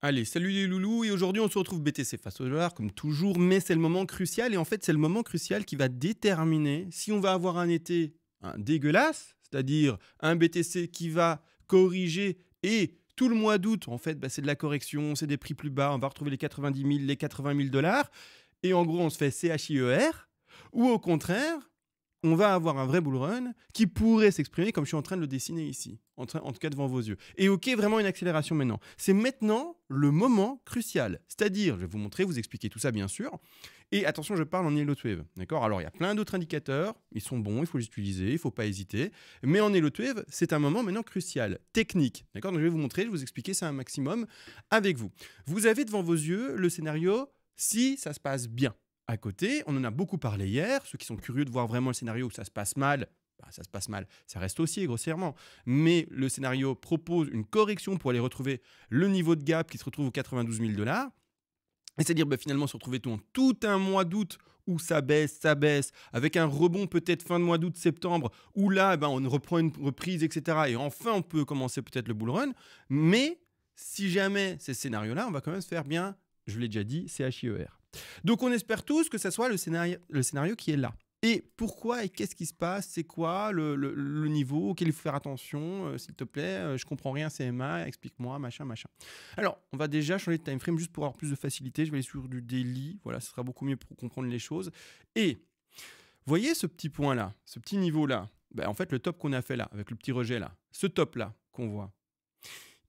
Allez, salut les loulous, et aujourd'hui on se retrouve BTC face au dollar comme toujours, mais c'est le moment crucial, et en fait c'est le moment crucial qui va déterminer si on va avoir un été dégueulasse, c'est-à-dire un BTC qui va corriger, et tout le mois d'août en fait c'est de la correction, c'est des prix plus bas, on va retrouver les 90 000, les 80 000 dollars, et en gros on se fait CHIER, ou au contraire, on va avoir un vrai bull run qui pourrait s'exprimer comme je suis en train de le dessiner ici, en tout cas devant vos yeux. Et ok, vraiment une accélération maintenant. C'est maintenant le moment crucial. C'est-à-dire, je vais vous montrer, vous expliquer tout ça bien sûr. Et attention, je parle en Elliott Wave. D'accord ? Alors, il y a plein d'autres indicateurs. Ils sont bons, il faut les utiliser, il ne faut pas hésiter. Mais en Elliott Wave, c'est un moment maintenant crucial, technique. D'accord ? Donc, je vais vous montrer, je vais vous expliquer ça un maximum avec vous. Vous avez devant vos yeux le scénario si ça se passe bien. À côté, on en a beaucoup parlé hier. Ceux qui sont curieux de voir vraiment le scénario où ça se passe mal, ça se passe mal, ça reste haussier grossièrement. Mais le scénario propose une correction pour aller retrouver le niveau de gap qui se retrouve aux 92 000 dollars. Et c'est-à-dire finalement se retrouver tout un mois d'août où ça baisse, avec un rebond peut-être fin de mois d'août, septembre, où là on reprend une reprise, etc. Et enfin on peut commencer peut-être le bull run. Mais si jamais ces scénarios-là, on va quand même se faire bien, je l'ai déjà dit, CHIER. Donc on espère tous que ce soit le scénario qui est là. Et pourquoi et qu'est-ce qui se passe? C'est quoi le niveau auquel il faut faire attention? S'il te plaît, je comprends rien, CMA, explique-moi, machin. Alors, on va déjà changer de time frame juste pour avoir plus de facilité. Je vais aller sur du daily, voilà, ce sera beaucoup mieux pour comprendre les choses. Et voyez ce petit point-là, ce petit niveau-là, en fait le top qu'on a fait là, avec le petit rejet là, ce top-là qu'on voit,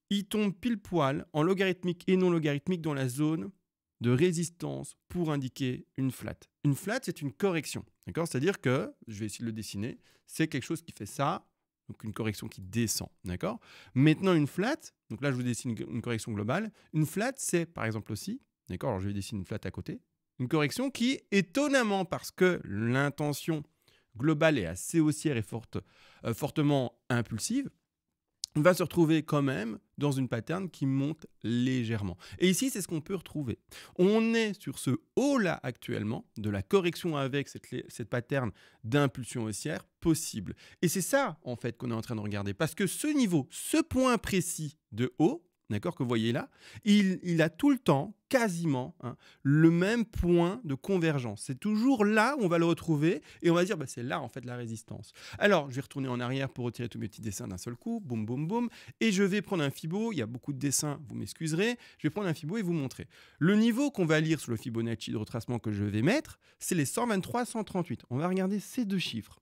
il tombe pile poil en logarithmique et non logarithmique dans la zone de résistance pour indiquer une flat. Une flat, c'est une correction. D'accord ? C'est-à-dire que, je vais essayer de le dessiner, c'est quelque chose qui fait ça, donc une correction qui descend. D'accord ? Maintenant, une flat, donc là, je vous dessine une correction globale. Une flat, c'est par exemple aussi, d'accord ? Alors, je vais dessiner une flat à côté. Une correction qui, étonnamment, parce que l'intention globale est assez haussière et fortement impulsive, on va se retrouver quand même dans une pattern qui monte légèrement. Et ici, c'est ce qu'on peut retrouver. On est sur ce haut-là actuellement, de la correction avec cette pattern d'impulsion haussière possible. Et c'est ça, en fait, qu'on est en train de regarder. Parce que ce niveau, ce point précis de haut, d'accord, que vous voyez là, il a tout le temps, quasiment, le même point de convergence. C'est toujours là où on va le retrouver et on va dire, c'est là, en fait, la résistance. Alors, je vais retourner en arrière pour retirer tous mes petits dessins d'un seul coup, boum, boum, boum, et je vais prendre un Fibo. Il y a beaucoup de dessins, vous m'excuserez. Je vais prendre un Fibo et vous montrer. Le niveau qu'on va lire sur le Fibonacci de retracement que je vais mettre, c'est les 123, 138. On va regarder ces deux chiffres.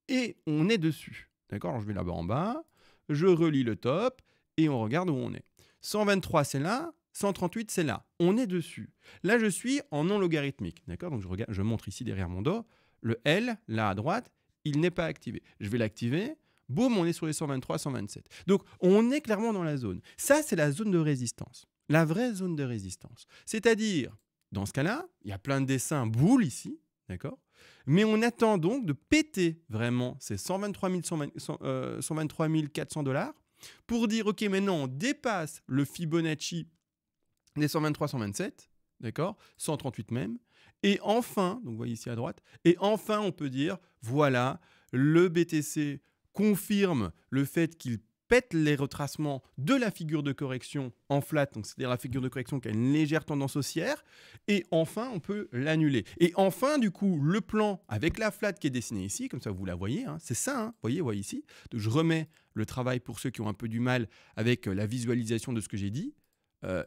Et on est dessus. D'accord ? Alors, je vais là-bas en bas, je relis le top et on regarde où on est. 123, c'est là. 138, c'est là. On est dessus. Là, je suis en non logarithmique. D'accord ? Donc, je montre ici derrière mon dos. Le L, là à droite, il n'est pas activé. Je vais l'activer. Boum, on est sur les 123, 127. Donc, on est clairement dans la zone. Ça, c'est la zone de résistance. La vraie zone de résistance. C'est-à-dire, dans ce cas-là, il y a plein de dessins boules ici. D'accord ? Mais on attend donc de péter vraiment ces 123 400 dollars pour dire, ok, maintenant on dépasse le Fibonacci des 123, 127, d'accord, 138 même, et enfin, donc vous voyez ici à droite, et enfin on peut dire, voilà, le BTC confirme le fait qu'il pète les retracements de la figure de correction en flat, donc c'est-à-dire la figure de correction qui a une légère tendance haussière, et enfin on peut l'annuler. Et enfin du coup le plan avec la flat qui est dessinée ici, comme ça vous la voyez, c'est ça, voyez ici. Donc je remets le travail pour ceux qui ont un peu du mal avec la visualisation de ce que j'ai dit.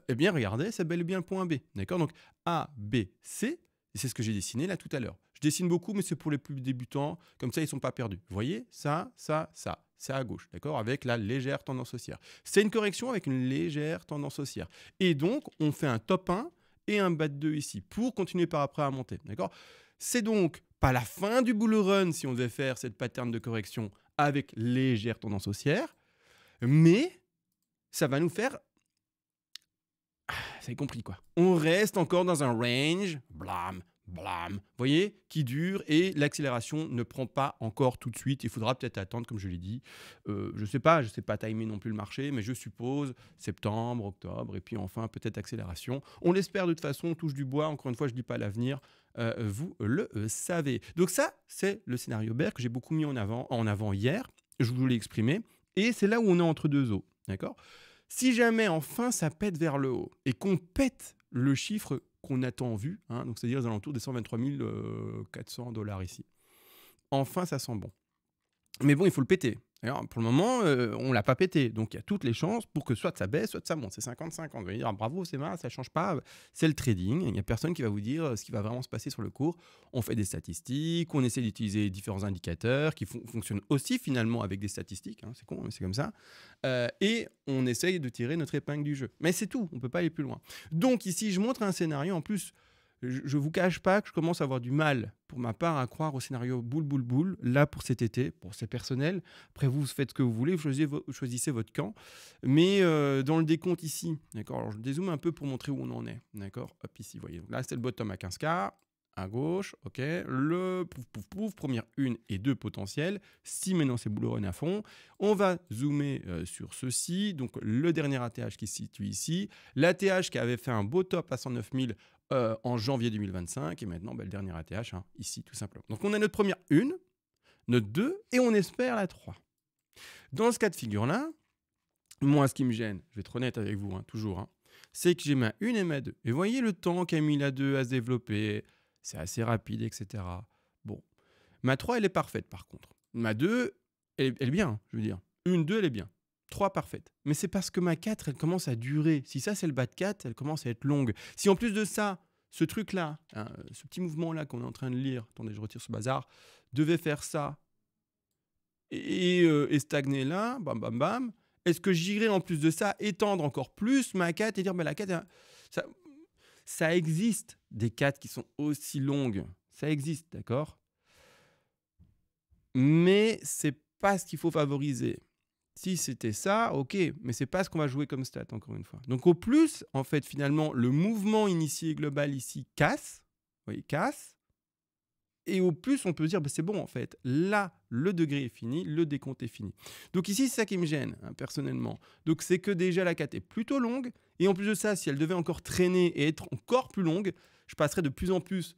Eh bien regardez, c'est bel et bien le point B, d'accord? Donc A, B, C, c'est ce que j'ai dessiné là tout à l'heure. Je dessine beaucoup, mais c'est pour les plus débutants, comme ça ils ne sont pas perdus. Vous voyez, ça, c'est à gauche, d'accord, avec la légère tendance haussière. C'est une correction avec une légère tendance haussière. Et donc, on fait un top 1 et un bas de 2 ici, pour continuer par après à monter, d'accord? C'est donc pas la fin du bull run si on devait faire cette pattern de correction avec légère tendance haussière, mais ça va nous faire... Vous avez compris quoi. On reste encore dans un range, blam, vous voyez, qui dure et l'accélération ne prend pas encore tout de suite. Il faudra peut-être attendre, comme je l'ai dit. Je sais pas timer non plus le marché, mais je suppose septembre, octobre, et puis enfin peut-être accélération. On l'espère de toute façon, on touche du bois. Encore une fois, je ne dis pas l'avenir, vous le savez. Donc ça, c'est le scénario bear que j'ai beaucoup mis en avant hier. Je vous l'ai exprimé. Et c'est là où on est entre deux eaux, d'accord ? Si jamais enfin ça pète vers le haut et qu'on pète le chiffre qu'on a tant vu, hein, donc c'est-à-dire aux alentours des 123 400 $ ici, enfin ça sent bon. Mais bon, il faut le péter. Alors, pour le moment, on ne l'a pas pété. Donc, il y a toutes les chances pour que soit ça baisse, soit ça monte. C'est 50-50. Vous allez dire, ah, bravo, c'est marrant, ça ne change pas. C'est le trading. Il n'y a personne qui va vous dire ce qui va vraiment se passer sur le cours. On fait des statistiques, on essaie d'utiliser différents indicateurs qui fonctionnent aussi finalement avec des statistiques. Hein, c'est con, mais c'est comme ça. Et on essaye de tirer notre épingle du jeu. Mais c'est tout. On ne peut pas aller plus loin. Donc, ici, je montre un scénario. En plus, je ne vous cache pas que je commence à avoir du mal, pour ma part, à croire au scénario boule, boule, boule, là pour cet été. Bon, c'est personnel. Après, vous faites ce que vous voulez, vous choisissez votre camp. Mais dans le décompte ici, d'accord, alors je dézoome un peu pour montrer où on en est. D'accord, hop, ici, vous voyez. Là, c'est le bottom à 15K. À gauche, ok, le pouf, pouf, pouf, première 1 et 2 potentiels. Si maintenant c'est bull run à fond, on va zoomer sur ceci. Donc, le dernier ATH qui se situe ici. L'ATH qui avait fait un beau top à 109 000 en janvier 2025 et maintenant le dernier ATH ici tout simplement. Donc on a notre première 1, notre 2 et on espère la 3. Dans ce cas de figure là, moi ce qui me gêne, je vais être honnête avec vous toujours, c'est que j'ai ma 1 et ma 2. Et vous voyez le temps qu'a mis la 2 à se développer, c'est assez rapide, etc. Bon, ma 3 elle est parfaite par contre. Ma 2 elle est bien, je veux dire. 1, 2 elle est bien. 3 parfaite. Mais c'est parce que ma 4, elle commence à durer. Si ça, c'est le bas de 4, elle commence à être longue. Si en plus de ça, ce truc-là, ce petit mouvement-là qu'on est en train de lire, attendez, je retire ce bazar, devait faire ça et stagner là, bam, bam, bam, est-ce que j'irais en plus de ça étendre encore plus ma 4 et dire, la 4, ça existe des 4 qui sont aussi longues. Ça existe, d'accord? Mais c'est pas ce qu'il faut favoriser. Si c'était ça, ok, mais c'est pas ce qu'on va jouer comme stat, encore une fois. Donc au plus, en fait, finalement, le mouvement initié global ici casse, vous voyez, casse, et au plus, on peut se dire, c'est bon, en fait, là, le degré est fini, le décompte est fini. Donc ici, c'est ça qui me gêne, personnellement. Donc c'est que déjà, la 4 est plutôt longue, et en plus de ça, si elle devait encore traîner et être encore plus longue, je passerais de plus en plus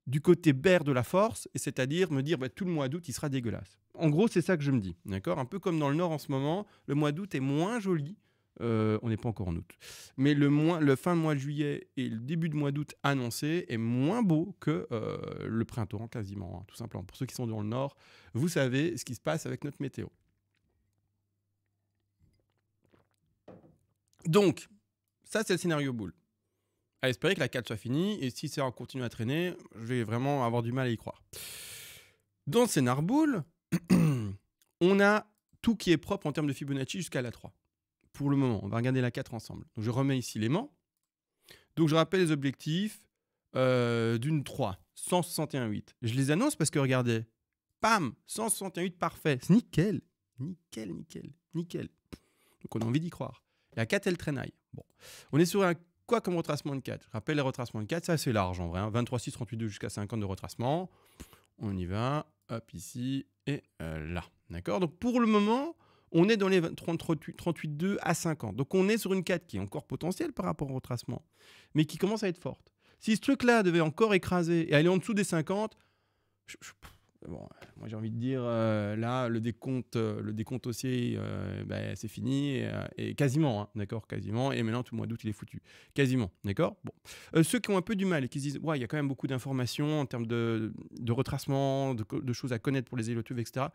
du côté bear de la force, et c'est-à-dire me dire tout le mois d'août, il sera dégueulasse. En gros, c'est ça que je me dis, d'accord? Un peu comme dans le Nord en ce moment, le mois d'août est moins joli. On n'est pas encore en août. Mais le fin de mois de juillet et le début de mois d'août annoncé est moins beau que le printemps, quasiment, tout simplement. Pour ceux qui sont dans le Nord, vous savez ce qui se passe avec notre météo. Donc, ça, c'est le scénario boule. À espérer que la 4 soit finie, et si ça continue à traîner, je vais vraiment avoir du mal à y croire. Dans le scénar boule, on a tout qui est propre en termes de Fibonacci jusqu'à la 3. Pour le moment, on va regarder la 4 ensemble. Donc je remets ici l'aimant. Donc je rappelle les objectifs d'une 3, 161,8. Je les annonce parce que regardez, pam, 161,8 parfait. C'est nickel, nickel, nickel, nickel. Donc on a envie d'y croire. La 4, elle traînaille. Bon, on est sur un quoi comme retracement de 4? Je rappelle les retracements de 4, c'est assez large en vrai. 23, 6, 38, 2 jusqu'à 50 de retracement. On y va, hop, ici et là. D'accord? Donc pour le moment, on est dans les 38,2 à 50. Donc on est sur une 4 qui est encore potentielle par rapport au retracement, mais qui commence à être forte. Si ce truc-là devait encore écraser et aller en dessous des 50, bon, moi j'ai envie de dire, là, le décompte haussier, c'est fini, et quasiment, d'accord, quasiment, et maintenant tout le mois d'août il est foutu, quasiment, d'accord. Bon. Ceux qui ont un peu du mal et qui se disent, ouais, il y a quand même beaucoup d'informations en termes de retracement, de choses à connaître pour les élèves, etc.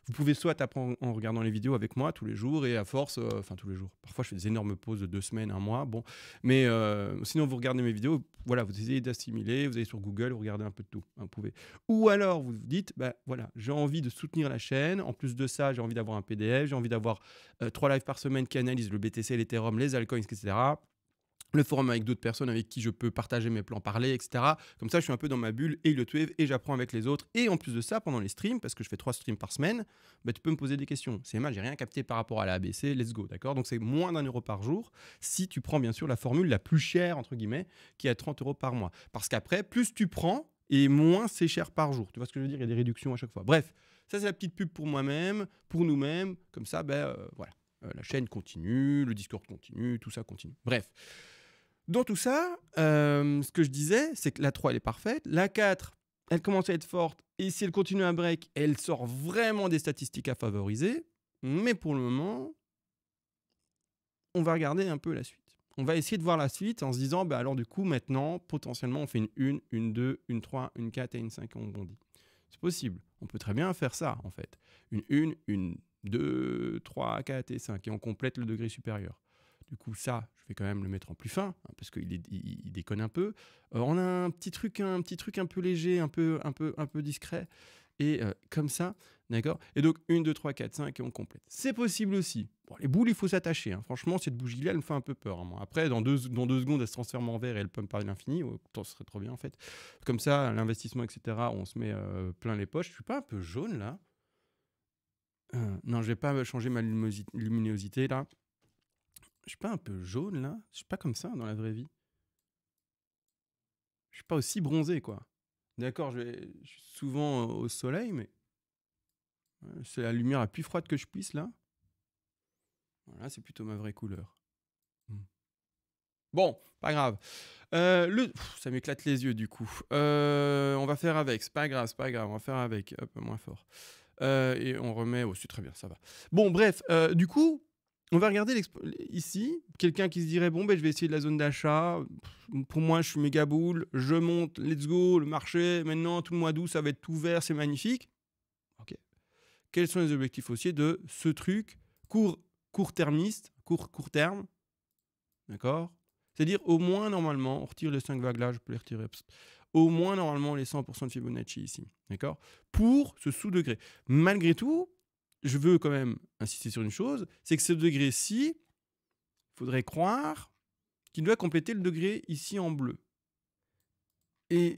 Vous pouvez soit apprendre en regardant les vidéos avec moi tous les jours et à force, tous les jours. Parfois, je fais des énormes pauses de 2 semaines, 1 mois. Bon, mais sinon, vous regardez mes vidéos, voilà, vous essayez d'assimiler, vous allez sur Google, vous regardez un peu de tout. Vous pouvez. Ou alors, vous vous dites, voilà, j'ai envie de soutenir la chaîne. En plus de ça, j'ai envie d'avoir un PDF, j'ai envie d'avoir 3 lives par semaine qui analysent le BTC, l'Ethereum, les altcoins, etc. Le forum avec d'autres personnes avec qui je peux partager mes plans, parler, etc. Comme ça, je suis un peu dans ma bulle et le wave et j'apprends avec les autres. Et en plus de ça, pendant les streams, parce que je fais 3 streams par semaine, tu peux me poser des questions. C'est mal, j'ai rien capté par rapport à la ABC, let's go, d'accord? Donc c'est moins d'1 euro par jour si tu prends bien sûr la formule la plus chère, entre guillemets, qui est à 30 € par mois. Parce qu'après, plus tu prends et moins c'est cher par jour. Tu vois ce que je veux dire? Il y a des réductions à chaque fois. Bref, ça c'est la petite pub pour moi-même, pour nous-mêmes. Comme ça, voilà. La chaîne continue, le Discord continue, tout ça continue. Bref. Dans tout ça, ce que je disais, c'est que la 3, elle est parfaite. La 4, elle commence à être forte. Et si elle continue à break, elle sort vraiment des statistiques à favoriser. Mais pour le moment, on va regarder un peu la suite. On va essayer de voir la suite en se disant, bah alors du coup, maintenant, potentiellement, on fait une 2, une 3, une 4 et une 5 et on bondit. C'est possible. On peut très bien faire ça, en fait. Une 2, 3, 4 et 5 et on complète le degré supérieur. Du coup, ça, je vais quand même le mettre en plus fin, hein, parce qu'il il déconne un peu. On a un petit truc un peu léger, un peu discret. Et comme ça, d'accord. Et donc, 1, 2, 3, 4, 5 et on complète. C'est possible aussi. Bon, les boules, il faut s'attacher. Hein. Franchement, cette bougie-là, elle me fait un peu peur. Hein, moi. Après, dans deux secondes, elle se transforme en verre et elle peut me parler de l'infini. Oh, ce serait trop bien, en fait. Comme ça, l'investissement, etc., on se met plein les poches. Je suis pas un peu jaune, là? Non, je vais pas changer ma luminosité, là. Je suis pas un peu jaune, là? Je suis pas comme ça, dans la vraie vie. Je suis pas aussi bronzé, quoi. D'accord, je suis souvent au soleil, mais c'est la lumière la plus froide que je puisse, là. Voilà, c'est plutôt ma vraie couleur. Bon, pas grave. Ça m'éclate les yeux, du coup. On va faire avec. C'est pas grave, on va faire avec. Hop, moins fort. Et on remet... Oh, c'est très bien, ça va. Bon, bref, du coup, on va regarder ici. Quelqu'un qui se dirait, bon, ben, je vais essayer de la zone d'achat. Pour moi, je suis méga boule. Je monte, let's go, le marché. Maintenant, tout le mois d'août, ça va être tout vert, c'est magnifique. Ok. Quels sont les objectifs haussiers de ce truc court-termiste, court terme? D'accord? C'est-à-dire, au moins, normalement, on retire les 5 vagues là, je peux les retirer. Au moins, normalement, les 100% de Fibonacci ici. D'accord? Pour ce sous-degré. Malgré tout, je veux quand même insister sur une chose, c'est que ce degré-ci, il faudrait croire qu'il doit compléter le degré ici en bleu. Et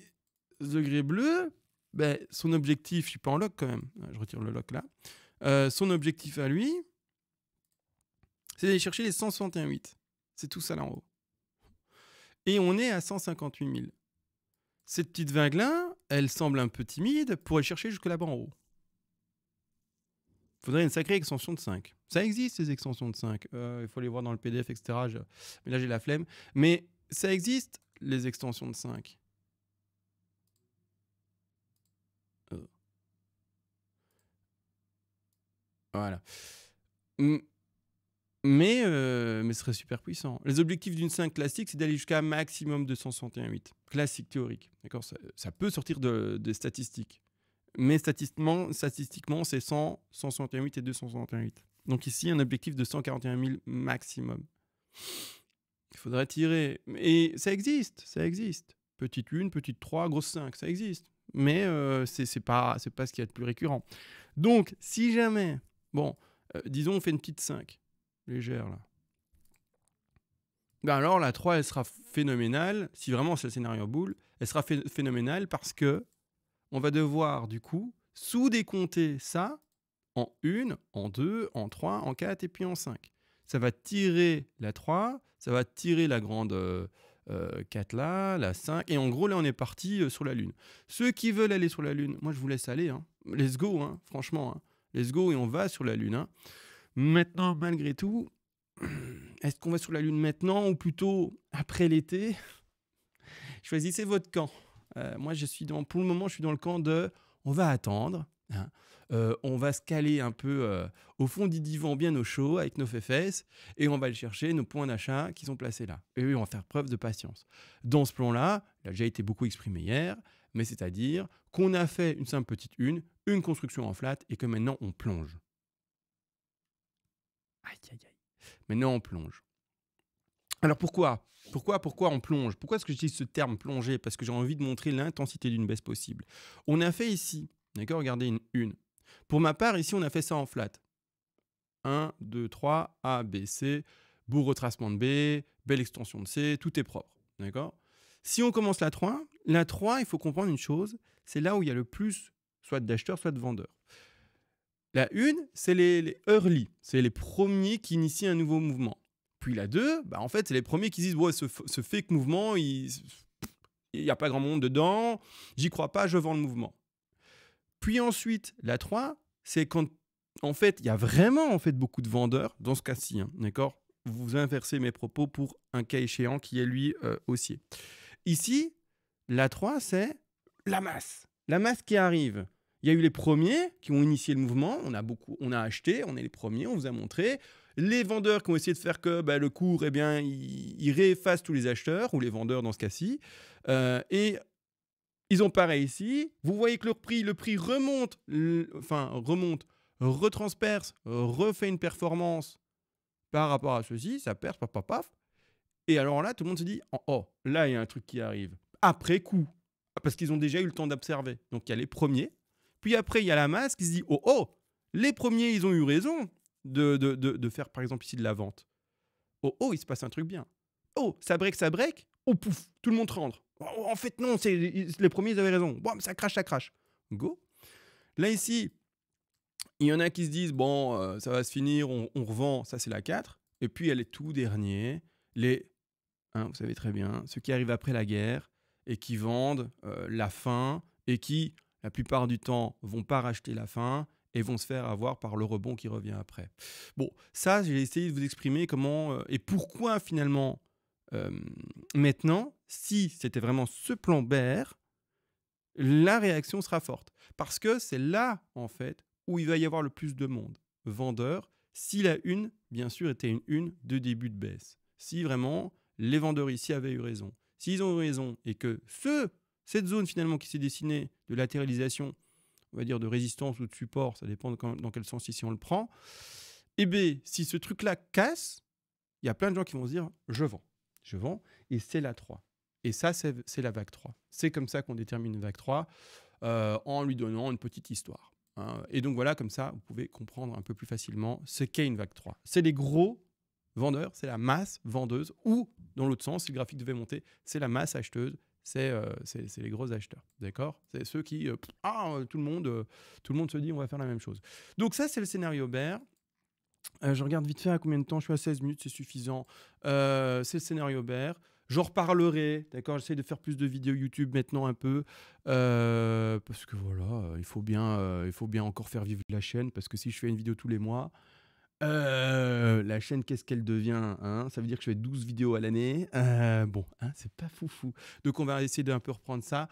ce degré bleu, ben, son objectif, je ne suis pas en lock quand même, je retire le lock là, son objectif à lui, c'est d'aller chercher les 161,8. C'est tout ça là en haut. Et on est à 158 000. Cette petite vague-là, elle semble un peu timide pour aller chercher jusque là-bas en haut. Il faudrait une sacrée extension de 5. Ça existe, ces extensions de 5. Il faut les voir dans le PDF, etc. Mais là, j'ai la flemme. Mais ça existe, les extensions de 5. Voilà. Mais ce serait super puissant. Les objectifs d'une 5 classique, c'est d'aller jusqu'à un maximum de 161,8. Classique théorique. D'accord, ça peut sortir des statistiques. Mais statistiquement, c'est 100, 161,8 et 261,8. Donc ici, un objectif de 141 000 maximum. Il faudrait tirer. Et ça existe, ça existe. Petite 1, petite 3, grosse 5, ça existe. Mais c'est pas ce qu'il y a de plus récurrent. Donc, si jamais, bon, disons, on fait une petite 5, légère, là. Ben alors, la 3, elle sera phénoménale. Si vraiment c'est le scénario boule, elle sera phénoménale parce que on va devoir, du coup, sous-décompter ça en 1, en 2, en 3, en 4 et puis en 5. Ça va tirer la 3, ça va tirer la grande 4 là, la 5. Et en gros, là, on est parti sur la Lune. Ceux qui veulent aller sur la Lune, moi, je vous laisse aller. Hein. Let's go, hein, franchement. Hein. Let's go et on va sur la Lune. Hein. Maintenant, malgré tout, est-ce qu'on va sur la Lune maintenant ou plutôt après l'été? Choisissez votre camp. Moi, pour le moment, je suis dans le camp de on va attendre. Hein. On va se caler un peu au fond du divan bien au chaud avec nos fesses et on va aller chercher nos points d'achat qui sont placés là. Et oui, on va faire preuve de patience. Dans ce plan-là, il a déjà été beaucoup exprimé hier, mais c'est-à-dire qu'on a fait une simple petite une construction en flat et que maintenant on plonge. Aïe, aïe, aïe. Maintenant on plonge. Alors pourquoi on plonge? Pourquoi est-ce que j'utilise ce terme plonger? Parce que j'ai envie de montrer l'intensité d'une baisse possible. On a fait ici, d'accord, regardez une. Pour ma part, ici, on a fait ça en flat. 1, 2, 3, A, B, C, beau retracement de B, belle extension de C, tout est propre, d'accord? Si on commence la 3, il faut comprendre une chose, c'est là où il y a le plus soit d'acheteurs, soit de vendeurs. La 1, c'est les early, c'est les premiers qui initient un nouveau mouvement. Puis la 2, en fait, c'est les premiers qui disent ouais, ce fake mouvement, il n'y a pas grand monde dedans, j'y crois pas, je vends le mouvement. Puis ensuite, la 3, c'est quand, en fait, il y a vraiment en fait, beaucoup de vendeurs, dans ce cas-ci, hein, d'accord? Vous inversez mes propos pour un cas échéant qui est, lui, haussier. Ici, la 3, c'est la masse. La masse qui arrive. Il y a eu les premiers qui ont initié le mouvement, on a acheté, on est les premiers, on vous a montré. Les vendeurs qui ont essayé de faire que le cours, eh bien, ils réeffacent tous les acheteurs, ou les vendeurs dans ce cas-ci. Et ils n'ont pas réussi. Vous voyez que le prix remonte, retransperce, refait une performance par rapport à ceci, ça perce, paf, paf, paf. Et alors là, tout le monde se dit, oh, là, il y a un truc qui arrive. Après coup, parce qu'ils ont déjà eu le temps d'observer. Donc, il y a les premiers. Puis après, il y a la masse qui se dit, oh, les premiers, ils ont eu raison de faire, par exemple, ici de la vente. Oh, il se passe un truc bien. Oh, ça break. Oh, pouf, tout le monde rentre. Oh, en fait, non, les premiers, ils avaient raison. Bon, ça crache. Go. Là, ici, il y en a qui se disent, bon, ça va se finir, on revend, ça c'est la 4. Et puis, il y a les tout derniers, vous savez très bien, ceux qui arrivent après la guerre et qui vendent la faim et qui, la plupart du temps, vont pas racheter la faim et vont se faire avoir par le rebond qui revient après. Bon, ça, j'ai essayé de vous exprimer comment et pourquoi finalement, maintenant, si c'était vraiment ce plan Bear, la réaction sera forte. Parce que c'est là, en fait, où il va y avoir le plus de monde. Vendeurs, si la une, bien sûr, était une une de début de baisse. Si vraiment, les vendeurs ici avaient eu raison. S'ils ont eu raison et que cette zone finalement qui s'est dessinée de latéralisation, on va dire de résistance ou de support, ça dépend dans quel sens ici on le prend, et bien, si ce truc-là casse, il y a plein de gens qui vont se dire « je vends » et c'est la 3. Et ça, c'est la vague 3. C'est comme ça qu'on détermine une vague 3 en lui donnant une petite histoire. Hein. Et donc voilà, comme ça, vous pouvez comprendre un peu plus facilement ce qu'est une vague 3. C'est les gros vendeurs, c'est la masse vendeuse, ou dans l'autre sens, si le graphique devait monter, c'est la masse acheteuse, c'est les gros acheteurs. D'accord ? C'est ceux qui, tout le monde se dit on va faire la même chose. Donc ça, c'est le scénario Bear. Je regarde vite fait à combien de temps, je suis à 16 minutes, c'est suffisant. C'est le scénario Bear. J'en reparlerai, d'accord. J'essaie de faire plus de vidéos YouTube maintenant un peu, parce que voilà, il faut bien encore faire vivre la chaîne, parce que si je fais une vidéo tous les mois, la chaîne, qu'est-ce qu'elle devient, hein? Ça veut dire que je fais 12 vidéos à l'année. C'est pas foufou. Donc on va essayer d'un peu reprendre ça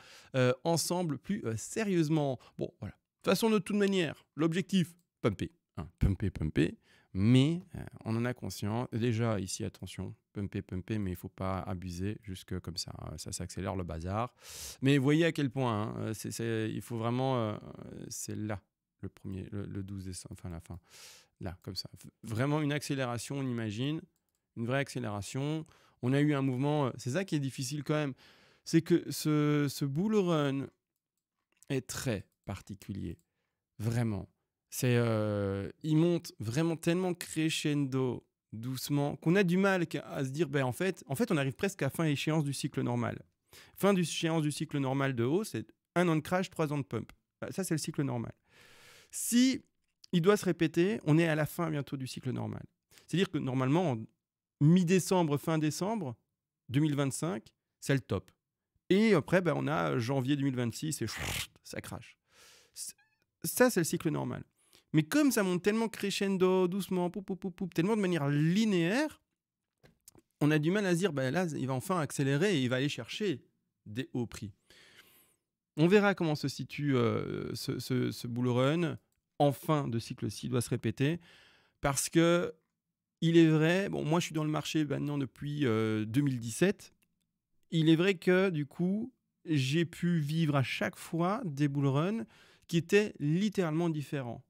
ensemble plus sérieusement. Bon, voilà. De toute façon, de toute manière, l'objectif, pumper. Hein, pumper. Mais on en a conscience. Déjà, ici, attention, pumper, mais il ne faut pas abuser, jusque comme ça. Ça s'accélère le bazar. Mais vous voyez à quel point, hein, il faut vraiment... c'est là, le premier, le 12 décembre, enfin la fin. Là, comme ça. Vraiment une accélération, on imagine. Une vraie accélération. On a eu un mouvement... c'est ça qui est difficile quand même. C'est que ce bull run est très particulier. Vraiment. Il monte vraiment tellement crescendo, doucement, qu'on a du mal à se dire, en fait, on arrive presque à fin échéance du cycle normal. Fin d'échéance du cycle normal de haut, c'est 1 an de crash, 3 ans de pump. Ça, c'est le cycle normal. Si il doit se répéter, on est à la fin bientôt du cycle normal. C'est-à-dire que normalement, mi-décembre, fin décembre 2025, c'est le top. Et après, on a janvier 2026 et ça crache. Ça, c'est le cycle normal. Mais comme ça monte tellement crescendo, doucement, tellement de manière linéaire, on a du mal à se dire, là, il va enfin accélérer et il va aller chercher des hauts prix. On verra comment se situe ce bull run en fin de cycle s'il doit se répéter. Parce que, il est vrai, moi je suis dans le marché maintenant depuis 2017. Il est vrai que du coup, j'ai pu vivre à chaque fois des bull runs qui étaient littéralement différents.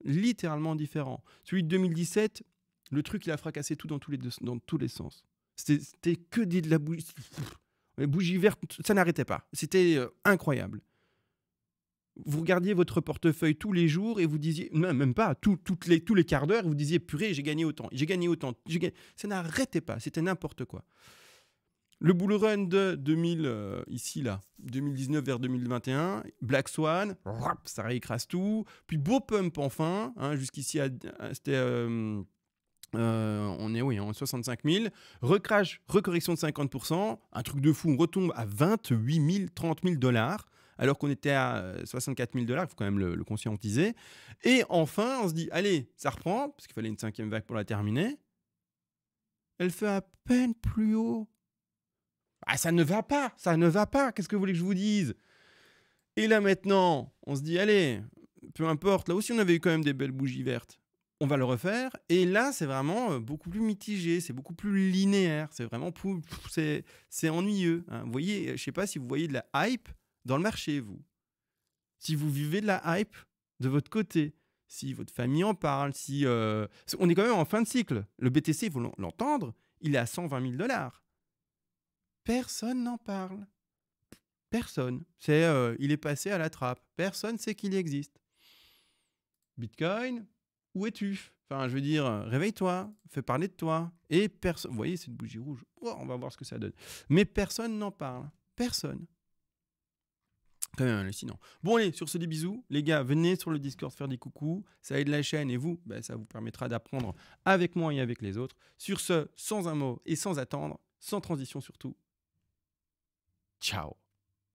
Celui de 2017, le truc, il a fracassé tout dans tous les sens. C'était que de la bougie. Les bougies vertes, ça n'arrêtait pas. C'était incroyable. Vous regardiez votre portefeuille tous les jours et vous disiez, même pas, tous les quarts d'heure, vous disiez, purée, j'ai gagné autant. Ça n'arrêtait pas, c'était n'importe quoi. Le bull run de 2019 vers 2021, Black Swan, ça réécrase tout. Puis beau pump enfin, hein, jusqu'ici, c'était... on est en 65 000. Recrash, recorrection de 50%. Un truc de fou, on retombe à 28 000, 30 000 $, alors qu'on était à 64 000 $. Il faut quand même le conscientiser. Et enfin, on se dit, allez, ça reprend, parce qu'il fallait une 5e vague pour la terminer. Elle fait à peine plus haut. Ça ne va pas. Qu'est-ce que vous voulez que je vous dise? Et là maintenant, on se dit, allez, peu importe. Là aussi, on avait eu quand même des belles bougies vertes. On va le refaire. Et là, c'est vraiment beaucoup plus mitigé, c'est beaucoup plus linéaire. C'est vraiment c'est ennuyeux. Hein. Vous voyez, je ne sais pas si vous voyez de la hype dans le marché, vous. Si vous vivez de la hype de votre côté, si votre famille en parle, si on est quand même en fin de cycle. Le BTC, il faut l'entendre, il est à 120 000 $. Personne n'en parle. Personne. Il est passé à la trappe. Personne ne sait qu'il existe. Bitcoin, où es-tu? Enfin, je veux dire, réveille-toi, fais parler de toi. Et personne. Vous voyez, cette bougie rouge. Oh, on va voir ce que ça donne. Mais personne n'en parle. Personne. Quand même hallucinant. Bon, allez, sur ce, des bisous. Les gars, venez sur le Discord faire des coucous. Ça aide la chaîne et vous, ça vous permettra d'apprendre avec moi et avec les autres. Sur ce, sans un mot et sans attendre, sans transition surtout. Ciao.